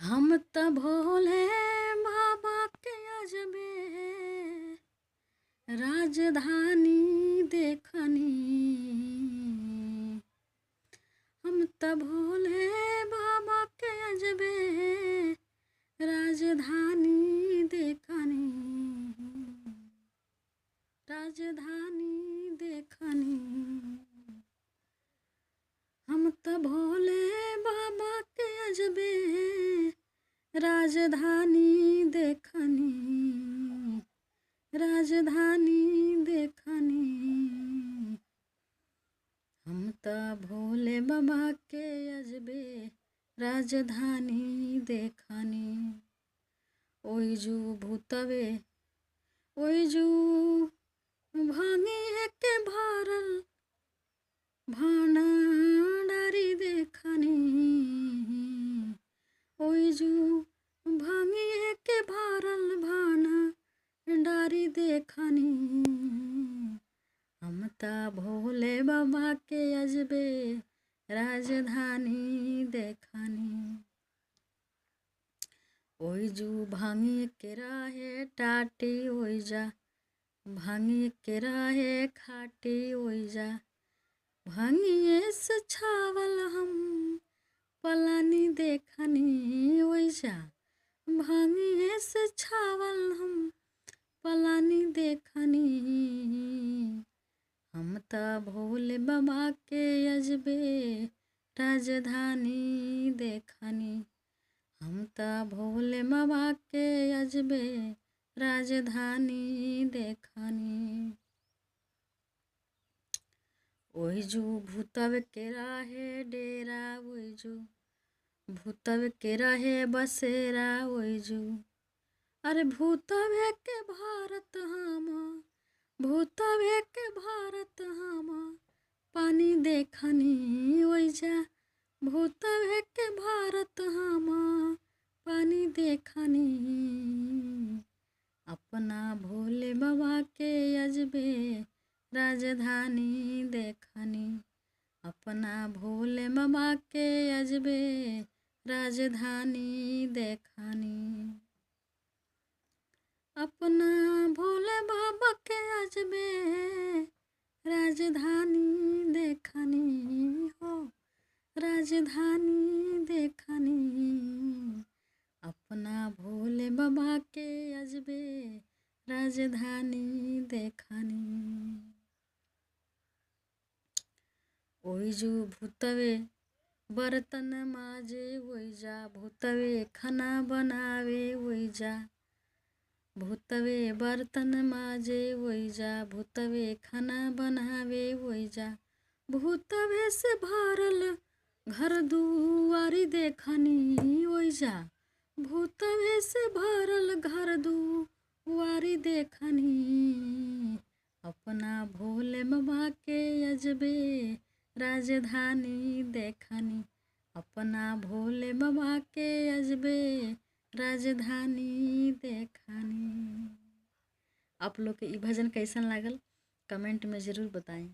हम त भोले बाबा के अजबे राजधानी देखनी। हम त भोले बाबा के अजबे राजधानी देखनी। राजधानी देखनी। हम त भोले बाबा के अजबे राजधानी देखनी। राजधानी देखनी। हम त भोले बाबा के अजबे राजधानी देखनी। ओइजू भूतवे ओइजू भांगे के भरल भांडारी देखनी। ओइजू भांगे के भरल भांडारी देखनी। हम त भोले बाबा के अजबे राजधानी देखनी। ओइजू भांगे के रहे टाटी ओइजा भांगे के रहे खाटी ओइजा भांगिए से छावल हम पलानी देखनी। ओइजा भांगिए से छावल हम पलानी देखनी। हम त भोले बाबा के अजबे राजधानी देखनी। हम त भोले बाबा के अजबे राजधानी देखनी। ओइजू भूतव के रहे डेरा ओइजू भूतव के रहे बसेरा ओइजू अरे भूतवे के भारत हम भूतवे के भारत हम पानी देखनी। ओइजा भूतवे के भारत हम पानी देखनी। अपना भोले बाबा के अजबे राजधानी देखनी। अपना भोले बाबा के अजबे राजधानी देखनी। अपना भोले बाबा के अजबे राजधानी देखनी हो राजधानी देखनी। अपना भोले बाबा के अजबे राजधानी देखनी। ओइजू भूतवे बर्तन माजे ओइजा भूतवे खाना बनावे ओइजा भूतवे बर्तन माजे ओइजा भूतवे खाना बनावे ओइजा भूतवे से भरल घर दुआरी देखनी। ओइजा भूतवे से भरल घर दुआरी देखनी। अपना भोले बाबा के अजबे राजधानी देखनी। अपना भोले बाबा के अजबे राजधानी देखनी। आप लोग के ई भजन कैसन लागल कमेंट में ज़रूर बताएं।